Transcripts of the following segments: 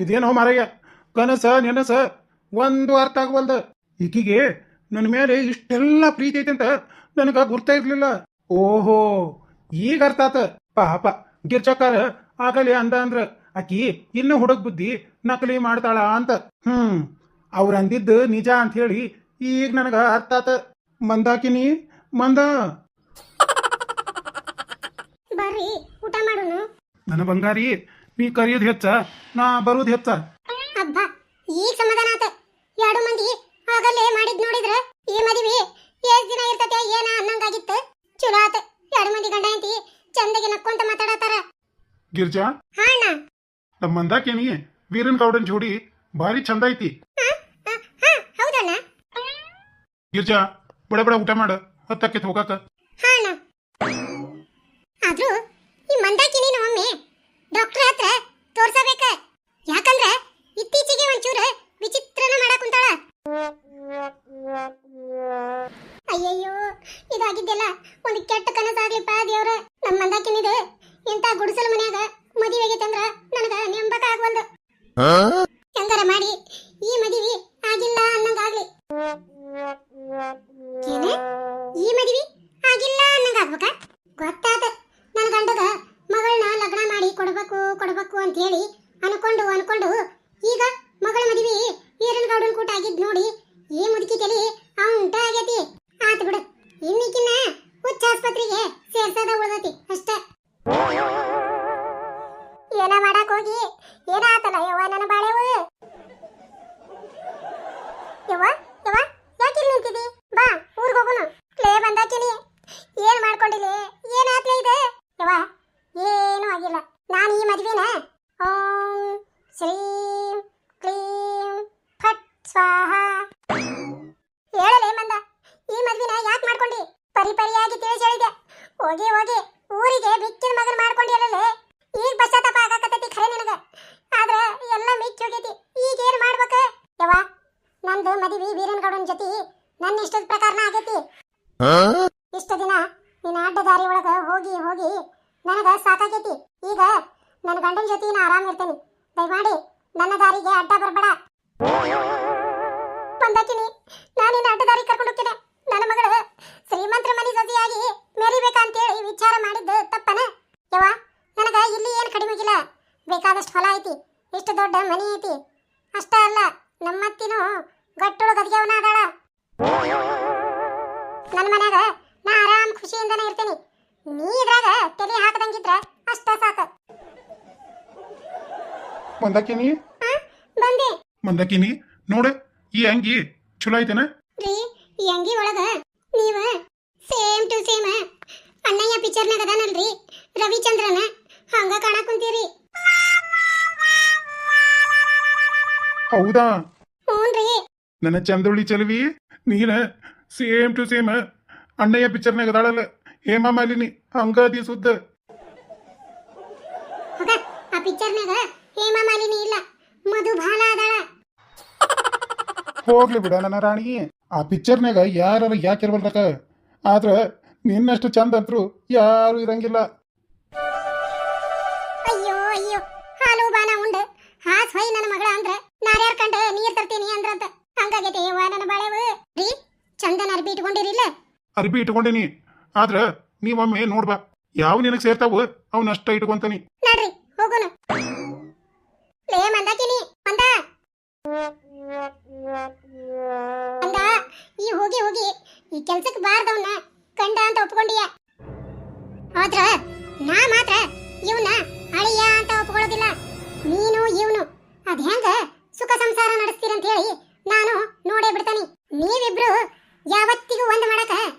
ಇದೇನೋ ಮಾರಯ್ಯ, ಕನಸ ನೆನಸ ಒಂದು ಅರ್ಥ ಆಗವಲ್ದ. ಈಕಿಗೆ ನನ್ನ ಮೇಲೆ ಇಷ್ಟೆಲ್ಲ ಪ್ರೀತಿ ಐತೆ ಅಂತ ನನಗ ಗುರ್ತಾ ಇರ್ಲಿಲ್ಲ. ಓಹೋ, ಈಗ ಅರ್ಥ ಆತ. ಪಾಪ ಗಿರ್ಚಕ್ಕಾರ ಆಗಲೇ ಅಂದ ಅಂದ್ರ ಆಕಿ ಇನ್ನು ಹುಡುಗ ಬುದ್ಧಿ ನಕಲಿ ಮಾಡ್ತಾಳ ಅಂತ. ಅವ್ರ ಅಂದಿದ್ದು ನಿಜ ಅಂತ ಹೇಳಿ ಈಗ ನನಗ ಅರ್ಥ ಆತ. ಮಂದಾಕಿನಿ ಮಂದ ಬರ್ರಿ ಊಟ ಮಾಡೋಣ. ನನ್ನ ಬಂಗಾರಿ, ನೀ ಕರಿಯೋದು ಹೆಚ್ಚ, ನಾ ಬರೋದು ಹೆಚ್ಚ. ಅಬ್ಬ, ಈಗ ಸಮಾಧಾನ ಆತ. ಎರಡು ಮಂದಿ ಆಗಲೇ ಮಾಡಿದ್ ನೋಡಿದ್ರ ಈ ಮದುವೆ ಎಷ್ಟ್ ದಿನ ಇರ್ತತೆ ಏನ ಅನ್ನಂಗಾಗಿತ್ತು. ಚಲೋ ಆತ, ಎರಡು ಮಂದಿ ಗಂಡ ಹೆಂಡತಿ ಚಂದಗೆ ನಕ್ಕೊಂತ ಮಾತಾಡತಾರ. ಗಿರ್ಜಾ, ಹಾ ಅಣ್ಣ. ನಮ್ಮ ಮಂದಾಕಿನಿ ವೀರನ್ ಗೌಡನ್ ಜೋಡಿ ಭಾರಿ ಚಂದ ಐತಿ. ಹೌದಣ್ಣ. ಗಿರ್ಜಾ, ಬಡ ಬಡ ಊಟ ಮಾಡ, ಹೊತ್ತಕ್ಕೆ ಹೋಗಾಕ. ಹಾ ಅಣ್ಣ. ಆದ್ರೂ ಈ ಮಂದಾಕಿನಿ ಒಮ್ಮೆ ಡಾಕ್ಟರ್ ಹತ್ರ ತೋರ್ಸಬೇಕ. ಯಾಕಂದ್ರ ಇತ್ತೀಚೆಗೆ ಒಂಚೂರು ವಿಚಿತ್ರನ ಮಾಡಕ್ ಕುಂತಾಳ. ಅಯ್ಯಯ್ಯೋ, ಇದಾಗಿದ್ದೆಲ್ಲ ಒಂದು ಕೆಟ್ಟ ಕನಸಾಗ್ಲಿಪ್ಪ ದೇವ್ರ. ನಮ್ಮ ಮಂದಾಕಿನಿದು ಇಂಥ ಗುಡಿಸಲ ಮನ್ಯಾಗ ಮದುವೆಗೈತಂದ್ರ ನನಗ ನೆಂಬಕ ಆಗವಲ್ದು. ಹೆಂಗಾರ ಮಾಡಿ ಈ ಮದುವೆ ಆಗಿಲ್ಲ ಅನ್ನಂಗಾಗ್ಲಿ. ಏನ ಈ ಮದುವೆ ಆಗಿಲ್ಲ ಅನ್ನಂಗಾಗ್ಬೇಕ? ಗೊತ್ತಾದ. ನನ್ನ ಗಂಡಗ ಮಗಳನ್ನ ಲಗ್ನ ಮಾಡಿ ಕೊಡ್ಬೇಕು ಅಂತ ಹೇಳಿ ಅನ್ಕೊಂಡು ಈಗ ಮಗಳ ಮದುವೆ ವೀರನ್ ಗೌಡನ್ ಕೂಟ ಆಗಿದ್ ನೋಡಿ ಈ ಮುದುಕಿ ತಲಿ ಉಂಟ ಆಗೈತಿ. ಆತ್ ಬಿಡು, ಇನ್ನಿಕಿನ್ನ ಹುಚ್ಚ ಆಸ್ಪತ್ರೆಗೆ ಸೇರ್ಸದ ಉಳ್ದತಿ ಅಷ್ಟೇ. ಏನ ಮಾಡಕ್ ಹೋಗಿ ಏನಾತಲ್ಲ ಯವ್ವ ನನ್ನ ಬಾಳೆವು. ಯವ್ವ ಯವ್ವ, ಯಾಕೆ ನಿಂತಿದಿ? ಬಾ ಊರ್ಗ್ ಹೋಗುನು. ಲೇ ಬಂದಾಕಿನಿ, ಏನ್ ಮಾಡ್ಕೊಂಡಿಲ್ಲ? ಏನಾತ್ಲೇ ಇದೆ? ಯವ್ವ ಏನೂ ಆಗಿಲ್ಲ. ನಾನು ಈ ಮದುವೆನ ಓಂ ಶ್ರೀಂ ಕ್ಲೀಂ ಫಟ್ ಸ್ವಾಹ ಹೇಳಲೇ ಮಂದ. ಈ ಮದುವೆನ ಯಾಕೆ ಮಾಡ್ಕೊಂಡಿ? ಪರಿಯಾಗಿ ತಿಳಿಸಿ ಹೇಳಿದೆ. ಹೋಗಿ ಊರಿಗೆ ಬಿಕ್ಕಿನ ಮಗನ್ ಮಾಡ್ಕೊಂಡಿ ಅಲ್ಲೇ. ಈಗ ಪಶ್ಚಾತ್ತಾಪ ಆಗಾಕತ್ತೈತಿ ಖರೆ ನಿನಗ. ಆದ್ರ ಎಲ್ಲ ಮಿಕ್ಕಿ ಹೋಗೈತಿ. ಈಗ ಏನ್ ಮಾಡ್ಬೇಕ? ಯವ್ವ, ನಂದು ಮದುವೆ ವೀರನ್ ಗೌಡನ್ ಜೊತೆ ನನ್ನ ಇಷ್ಟದ ಪ್ರಕಾರನ ಆಗೈತಿ. ಇಷ್ಟ ದಿನ ನಿನ್ನ ಅಡ್ಡ ದಾರಿ ಒಳಗ ಹೋಗಿ ನನಗ ಸಾಕಾಗೈತಿ. ಈಗ ನನ್ನ ಗಂಡನ ಜೊತೆ ನಾ ಆರಾಮ್ ಇರ್ತೇನೆ. ದಯಮಾಡಿ ನನ್ನ ದಾರಿಗೆ ಅಡ್ಡ ಬರಬೇಡ. ಬಂದಾಕಿನಿ, ನಾನು ನಿನ್ನ ಅಡ್ಡ ದಾರಿ ಕರ್ಕೊಂಡು ಹೋಗ್ತೇನೆ. ನನ್ನ ಮಗಳು ಶ್ರೀಮಂತರ ಮನೆ ಜೊತೆಯಾಗಿ ಮೆರಿಬೇಕಂತೇಳಿ ವಿಚಾರ ಮಾಡಿದ್ದು ತಪ್ಪನ? ಯವ್ವ, ನನಗ ಇಲ್ಲಿ ಏನು ಕಡಿಮೆಗಿಲ್ಲ. ಬೇಕಾದಷ್ಟು ಹೊಲ ಐತಿ, ಇಷ್ಟು ದೊಡ್ಡ ಮನೆ ಐತಿ. ಅಷ್ಟ ಅಲ್ಲ, ನಮ್ಮತ್ತಿನೂ ಗಟ್ಟುಳು ಗದಿಗೆವನ ಅದಾಳ. ನನ್ನ ಮನ್ಯಾಗ ನಾ ಆರಾಮ್ ಖುಷಿಯಿಂದನೇ ಇರ್ತೇನೆ. ನೀ ಇದ್ರಾಗ ತಲೆ ಹಾಕದಂಗಿದ್ರ ಅಷ್ಟ ಸಾಕ. ಮಂದಾಕಿನಿ, ಬಂದೆ. ಮಂದಾಕಿನಿ ನೋಡ, ಈ ಅಂಗಿ ಚಲೋ ಐತೆನ? ರೀ, ಈ ಅಂಗಿ ಒಳಗ ನೀವ ಸೇಮ್ ಟು ಸೇಮ್ ಅಣ್ಣಯ್ಯ ಪಿಕ್ಚರ್ನಾಗ ಅದಾನಲ್ರಿ ರವಿಚಂದ್ರನ, ಹಂಗ ಕಾಣಕ್ ಕುಂತೀರಿ. ಹೌದಾ? ಹ್ಞೂನ್ರಿ. ನನ್ನ ಚಂದೊಳ್ಳಿ ಚಲವಿ, ನೀನ ಸೇಮ್ ಟು ಸೇಮ್ ಅಣ್ಣಯ್ಯ ಪಿಕ್ಚರ್ನಾಗ ಅದಾಳಲ್ಲ ಹೇಮಾ ಮಾಲಿನಿ, ಹಂಗದಿ ಸುದ್ದ. ಹೋಗ, ಆ ಪಿಕ್ಚರ್ನಾಗ ಹೇಮಾ ಮಾಲಿನಿ ಇಲ್ಲ, ಮಧುಬಾಲ ಅದಾಳ. ಹೋಗ್ಲಿ ಬಿಡ ನನ್ನ ರಾಣಿ, ಆ ಪಿಕ್ಚರ್ನಾಗ ಯಾರು ಯಾಕೆ ಇರ್ಬಲ್ರಕ. ಆದ್ರ ನಿನ್ನಷ್ಟು ಚಂದ ಅಂತರೂ ಯಾರು ಇರಂಗಿಲ್ಲ. ಅಯ್ಯೋ ಹಾಲು ಬಾನ ಉಂಡ ಹಾಸ್ ಹೊಯ್ ನನ್ನ ಮಗಳ ಅಂದ್ರ ನಾರ್ಯಾರ್ ಕಂಡ ನೀರ್ ತರ್ತೀನಿ ಅಂದ್ರಂತ. ಹಂಗಾಗೈತೆ ಯವ್ವ ನನ್ನ ಬಾಳೆವು. ರೀ, ಚಂದನ ಅರ್ಬಿ ಇಟ್ಕೊಂಡಿರಿಲ್ಲ? ಅರ್ಬಿ ಇಟ್ಕೊಂಡೇನಿ, ಆದ್ರ ನೀವೊಮ್ಮೆ ನೋಡ್ಬಾ, ಯಾವ ನಿನಗ್ ಸೇರ್ತಾವ ಅವನಷ್ಟ ಇಟ್ಕೊಂತಾನಿ. ನಡ್ರಿ ಹೋಗುನು. ಲೇ ಮಂದಾಕಿನಿ, ಮಂದ ಈ ಹೋಗಿ ಈ ಕೆಲ್ಸಕ್ಕೆ ಬಾರ್ದವನ್ನ ಕಂಡ ಅಂತ ಒಪ್ಕೊಂಡಿಯ. ಆದ್ರ ನಾ ಮಾತ್ರ ಇವನ್ನ ಅಳಿಯ ಅಂತ ಒಪ್ಕೊಳ್ಳೋದಿಲ್ಲ. ನೀನು ಇವನು ಅದ್ ಹೆಂಗ ಸುಖ ಸಂಸಾರ ನಡೆಸ್ತೀರಂತ ಹೇಳಿ ನಾನು ನೋಡೇ ಬಿಡ್ತಾನಿ. ನೀವಿಬ್ರು ಯಾವತ್ತಿಗೂ ಒಂದ್ ಮಾಡಕ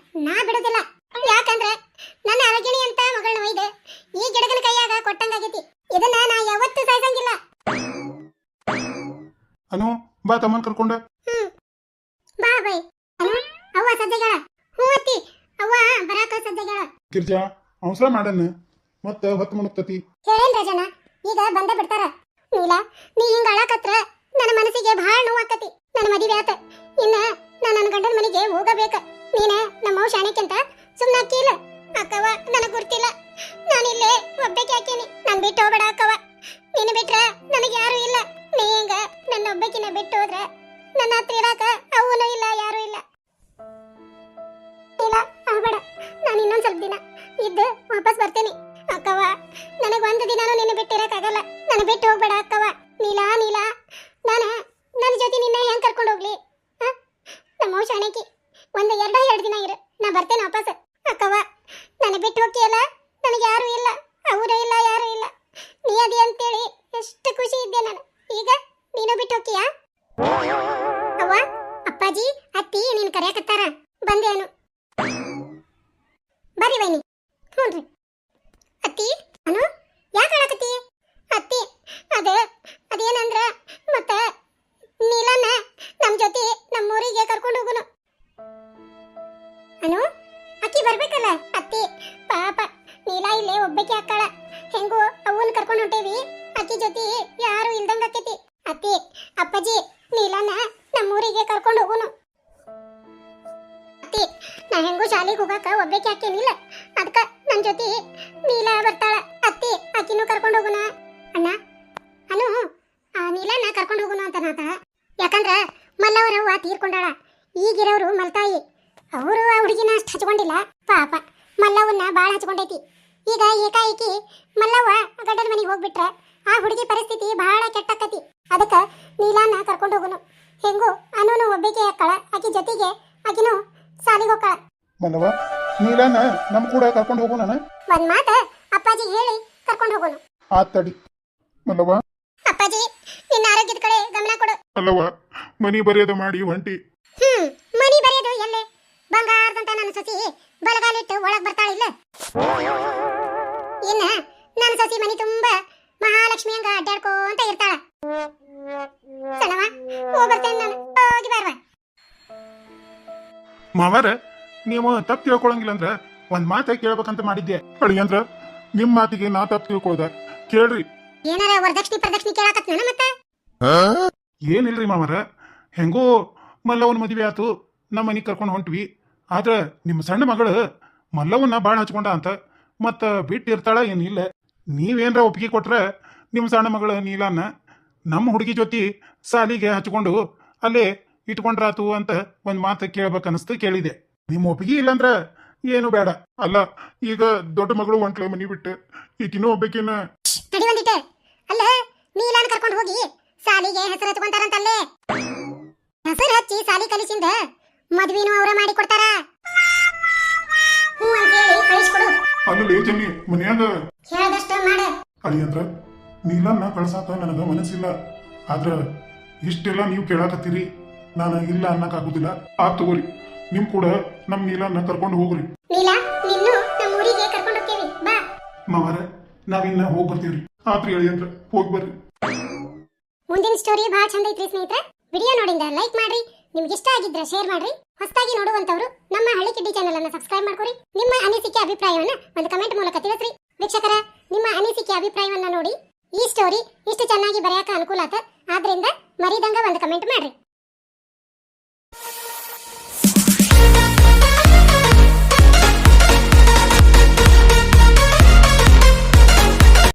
ನಾ ಬಿಡೋದಿಲ್ಲ. ಯಾಕಂದ್ರೆ ನನ್ನ ಅರಗಿಣಿ ಅಂತ ಮಗಳನ್ನ ಒಯ್ದು ಈ ಗಿಡಗನ ಕೈಯಾಗ ಕೊಟ್ಟಂಗಾಗೈತಿ. ಇದನ್ನ ನಾ ಯಾವತ್ತೂ ಸಾಯ್ಸಂಗಿಲ್ಲ. ಅನು, ಬಾ ತಮ್ಮನ್ ಕರ್ಕೊಂಡ. ಬಾ ಬೈ. ಅನು, ಅವ್ವ ಸದ್ಯಗಳ. ಹ್ಞೂ ಅತ್ತಿ, ಅವ್ವ ಬರಾಕ ಸದ್ಯಗಳ. ಗಿರ್ಜಾ, ಅವಸರ ಮಾಡನ್ನ, ಮತ್ತ ಹೊತ್ತು ಮುಣುಕ್ತತಿ. ಹೇಳೇನ್ ರಾಜನ, ಈಗ ಬಂದ ಬಿಡ್ತಾರ. ನೀಲ, ನೀ ಹಿಂಗ ಅಳಕತ್ರ ನನ್ನ ಮನಸ್ಸಿಗೆ ಬಹಳ ನೋವಾಕತಿ. ನನ್ನ ಮದುವೆ ಆತ, ಇನ್ನ ನಾನು ನನ್ನ ಗಂಡನ ಮನೆಗೆ ಹೋಗಬೇಕ. ನೀನ ನಮ್ಮ ಶಾಣಕ್ಕಿಂತ ಸುಮ್ಮನೆ ಅಕ್ಕಿಲ್ಲ. ಅಕ್ಕವ ನನಗ್ ಗುರ್ತಿಲ್ಲ, ನಾನಿಲ್ಲೇ ಒಬ್ಬಕ್ಕೆ ಹಾಕೀನಿ. ನನ್ ಬಿಟ್ಟು ಹೋಗ್ಬೇಡ ಅಕ್ಕವ. ನಿನ್ನ ಬಿಟ್ರ ನನಗೆ ಯಾರು ಇಲ್ಲ. ಸ್ವಲ್ಪ ದಿನ ಇದ್ದು ವಾಪಸ್ ಬರ್ತೇನೆ ಅಕ್ಕವ. ನನಗೆ ಒಂದು ದಿನಾನು ನಿನ್ನ ಬಿಟ್ಟಿರಕ್ಕಾಗಲ್ಲ. ನನ್ನ ಬಿಟ್ಟು ಹೋಗ್ಬೇಡ ಅಕ್ಕವ. ನೀಲಾ ನೀಲಾ, ನನ್ನ ಜೊತೆ ನಿನ್ನ ಹೆಂಗ್ ಕರ್ಕೊಂಡು ಹೋಗ್ಲಿ? ನಮ್ಮ ಶಾಣಕಿ ಎರಡು ದಿನ ಇರು, ನಾ ಬರ್ತೇನೆ ವಾಪಸ್ ಅಕ್ಕವ. ನನ್ನ ಬಿಟ್ಟು ಹೋಗ್ತೀಯಲ್ಲ, ನನಗೆ ಯಾರು ಇಲ್ಲ, ಅವರೇ ಇಲ್ಲ, ಯಾರು ಇಲ್ಲ. ನೀ ಅದಿ ಅಂತೇಳಿ ಎಷ್ಟು ಖುಷಿ ಇದ್ದೆ ನಾನು. ಈಗ ನೀನು ಬಿಟ್ಟು ಹೋಗ್ತೀಯಾ? ಅವ್ವ, ಅಪ್ಪಾಜಿ, ಅತ್ತಿ ನೀನು ಕರೆಯಕತ್ತಾರ, ಬಂದೇನು? ಬರ್ರಿ ಬೈನಿ. ಹ್ಞೂನ್ರಿ ಅತ್ತಿ. ಅನು ಯಾಕೆ ಹೇಳಕತ್ತಿ? ಅತ್ತಿ, ಅದೇನಂದ್ರ ಮತ್ತ ನೀಲನ್ನ ನಮ್ಮ ಜೊತೆ ನಮ್ಮೂರಿಗೆ ಕರ್ಕೊಂಡು ಹೋಗುನು. ಅನು ಅಕ್ಕಿ ಬರ್ಬೇಕಲ್ಲ ಅತ್ತಿ. ಪಾಪ ನೀಲಾ ಇಲ್ಲೇ ಒಬ್ಬಕ್ಕೆ ಅಕ್ಕಳ. ಹೆಂಗೋ ಅವನ್ನ ಕರ್ಕೊಂಡು ಹೊಂಟೇವಿ, ಅಕ್ಕಿ ಜೊತೆ ಯಾರು ಇಲ್ದಂಗ ಆಕೈತಿ. ಅತ್ತಿ, ಅಪ್ಪಾಜಿ ನೀಲನ್ನ ನಮ್ಮೂರಿಗೆ ಕರ್ಕೊಂಡು ಹೋಗುನು. ಅತ್ತಿ, ನಾ ಹೆಂಗೋ ಶಾಲೆಗೆ ಹೋಗಾಕ ಒಬ್ಬಕ್ಕೆ ಹಾಕೇನಿಲ್ಲ, ಅದಕ್ಕ ನನ್ನ ಜೊತೆ ನೀಲಾ ಬರ್ತಾಳ. ಅತ್ತಿ, ಅಕ್ಕಿನೂ ಕರ್ಕೊಂಡು ಹೋಗುನ. ಅಣ್ಣ, ಅನು ಆ ನೀಲನ್ನ ಕರ್ಕೊಂಡು ಹೋಗುನು ಅಂತ ನಾತ. ಯಾಕಂದ್ರ ಮಲ್ಲವರವ್ವ ತೀರ್ಕೊಂಡಾಳ. ಈಗಿರೋರು ಮಲ್ತಾಯಿ, ಅವರು ಆ ಹುಡುಗಿನ ಅಷ್ಟು ಹಚ್ಕೊಂಡಿಲ್ಲ. ಪಾಪ ಮಲ್ಲವನ್ನ ಭಾಳ ಹಚ್ಕೊಂಡೈತಿ. ಈಗ ಏಕಾಏಕಿ ಮಲ್ಲವ್ವ ಗಂಡನ ಮನೆಗೆ ಹೋಗ್ಬಿಟ್ರ ಆ ಹುಡುಗಿ ಪರಿಸ್ಥಿತಿ ಬಹಳ ಕೆಟ್ಟಕ್ಕತಿ. ಅದಕ್ಕೆ ನೀಲಾನ ಕರ್ಕೊಂಡು ಹೋಗುನು. ಹೆಂಗು ಅನೂನು ಒಬ್ಬಕ್ಕೆ ಹಾಕಳ, ಆಕಿ ಜೊತೆಗೆ ಆಕಿನೂ ಸಾಲಿಗೆ ಹೋಗ್ತಾಳ. ಮಲ್ಲವ, ನೀಲನ್ನ ನಮ್ ಕೂಡ ಕರ್ಕೊಂಡು ಹೋಗೋಣ. ಒಂದ್ ಮಾತ ಅಪ್ಪಾಜಿ ಹೇಳಿ ಕರ್ಕೊಂಡು ಹೋಗೋನು. ಆತಡಿ ಮಲ್ಲವ. ಅಪ್ಪಾಜಿ, ನಿನ್ನ ಆರೋಗ್ಯದ ಕಡೆ ಗಮನ ಕೊಡು. ಅಲ್ಲವ, ಮನಿ ಬರೆಯೋದು ಮಾಡಿ ಹೊಂಟಿ. ಮನಿ ಬರೆಯೋದು ಎಲ್ಲೇ? ಬಂಗಾರದಂತ ನನ್ನ ಸಸಿ ಬಲಗಾಲಿಟ್ಟು ಒಳಗ್ ಬರ್ತಾಳಿಲ್ಲ. ಇನ್ನ ನನ್ನ ಸಸಿ ಮನಿ ತುಂಬಾ ಮಹಾಲಕ್ಷ್ಮಿ ಹಂಗ ಅಡ್ಡಾಡ್ಕೊಂತ ಇರ್ತಾಳ. ಸಣ್ಣವ, ಹೋಗ್ಬರ್ತೇನೆ ನಾನು. ಹೋಗಿ ಬಾರ್ವಾ. ಮಾವಾರ, ನೀವು ತಪ್ಪು ತಿಳ್ಕೊಳಂಗಿಲ್ಲ ಅಂದ್ರ ಒಂದ್ ಮಾತ ಕೇಳ್ಬೇಕಂತ ಮಾಡಿದ್ದೆ. ಅಡಿ ಅಂದ್ರ ನಿಮ್ ಮಾತಿಗೆ ನಾ ತಪ್ಪು ತಿಳ್ಕೊಳ್ದ. ಕೇಳ್ರಿ. ಏನಾರ ವರದಕ್ಷಿಣೆ ಪ್ರದಕ್ಷಿಣೆ ಕೇಳಾಕತ್ ನನ್ನ ಮತ್ತ? ಏನಿಲ್ರಿ ಮಾವಾರ, ಹೆಂಗೋ ಮಲ್ಲವನ್ ಮದುವೆ ಆತು, ನಮ್ಮ ಮನಿಗೆ ಕರ್ಕೊಂಡು ಹೊಂಟ್ವಿ. ಆದ್ರ ನಿಮ್ಮ ಸಣ್ಣ ಮಗಳು ಮಲ್ಲವನ್ನ ಬಾಳ ಹಚ್ಕೊಂಡ ಅಂತ ಮತ್ತ ಬಿಟ್ಟಿರ್ತಾಳ ಏನಿಲ್ಲ. ನೀವೇನ್ರ ಒಪ್ಪಿಗೆ ಕೊಟ್ರ ನಿಮ್ಮ ಸಣ್ಣ ಮಗಳು ನೀಲನ್ನ ನಮ್ಮ ಹುಡುಗಿ ಜೊತೆ ಸಾಲಿಗೆ ಹಚ್ಕೊಂಡು ಅಲ್ಲೇ ಇಟ್ಕೊಂಡ್ರಾತು ಅಂತ ಒಂದ್ ಮಾತು ಕೇಳ್ಬೇಕನ್ನಿಸ್ತು, ಕೇಳಿದೆ. ನಿಮ್ಮ ಒಪ್ಪಿಗೆ ಇಲ್ಲಂದ್ರ ಏನು ಬೇಡ. ಅಲ್ಲ, ಈಗ ದೊಡ್ಡ ಮಗಳು ಹೊಂಟ್ಲ ಮನಿ ಬಿಟ್ಟು, ಈಗಿನೂ ಒಬ್ಬಕಿನ. ತಡಿ ಒಂದಿಟ್ಟೆ. ಅಲ್ಲ, ನೀಲಾನ ಕರ್ಕೊಂಡು ಹೋಗಿ ಸಾಲಿಗೆ ಹೆಸರು ಹಚ್ಕೊಂತಾರಂತಲ್ಲೇ. ಹೆಸರು ಹಚ್ಚಿ ಸಾಲಿ ಕಲಿಸಿಂದ ಮದ್ವಿನೂ ಅವರ ಮಾಡಿ ಕೊಡ್ತಾರ. ಹ್ಞೂ ಅಂತೇಳಿ ಕಳಿಸ್ಕೊಡು. ಅಲ್ಲಿ ಜಮ್ಮಿ ಮನ್ಯಾಗ ಹೇಳ್ದಷ್ಟ ಮಾಡ. ಅಲ್ಲಿ ಅಂದ್ರ ನೀಲನ್ನ ಕಳ್ಸಾಕ ನನಗ ಮನಸ್ಸಿಲ್ಲ. ಆದ್ರ ಇಷ್ಟೆಲ್ಲ ನೀವು ಕೇಳಾಕತ್ತೀರಿ, ನಾನು ಇಲ್ಲ ಅನ್ನಕ್ಕಾಗುದಿಲ್ಲ. ತಗೋರಿ, ನಿಮ್ ಕೂಡ ನಮ್ ನೀಲನ್ನ ಕರ್ಕೊಂಡು ಹೋಗ್ರಿ. ನೀಲಾ, ನಿನ್ನೂ ನಮ್ಮ ಊರಿಗೆ ಕರ್ಕೊಂಡು ಹೋಗ್ತೀವಿ, ಬಾ. ಮಾವಾರ, ನಾವಿನ್ನ ಹೋಗಿ ಬರ್ತೀವ್ರಿ. ಆತ್ರಿ ಹೇಳಿ ಅಂದ್ರ ಹೋಗಿ ಬರ್ರಿ. ಮುಂದಿನ ಸ್ಟೋರಿ ಬಹಳ ಚಂದ ಐತ್ರಿ ಸ್ನೇಹಿತರೆ. ವಿಡಿಯೋ ನೋಡಿಂದ ಲೈಕ್ ಮಾಡ್ರಿ, ನಿಮ್ಗೆ ಇಷ್ಟ ಆಗಿದ್ರೆ ಶೇರ್ ಮಾಡ್ರಿ. ಹೊಸದಾಗಿ ನೋಡುವಂತವ್ರು ನಮ್ಮ ಹಳ್ಳಿ ಕಿಡ್ಡಿ ಚಾನೆಲ್ ಅನ್ನು ಸಬ್ಸ್ಕ್ರೈಬ್ ಮಾಡ್ಕೊರಿ. ನಿಮ್ಮ ಅನಿಸಿಕೆ ಅಭಿಪ್ರಾಯವನ್ನ ಒಂದು ಕಮೆಂಟ್ ಮೂಲಕ ತಿಳಿಸ್ರಿ. ವೀಕ್ಷಕರ, ನಿಮ್ಮ ಅನಿಸಿಕೆ ಅಭಿಪ್ರಾಯವನ್ನ ನೋಡಿ ಈ ಸ್ಟೋರಿ ಇಷ್ಟು ಚೆನ್ನಾಗಿ ಬರೆಯಕ ಅನುಕೂಲ ಆತ. ಆದ್ರಿಂದ ಮರಿದಂಗ ಒಂದು ಕಮೆಂಟ್ ಮಾಡ್ರಿ.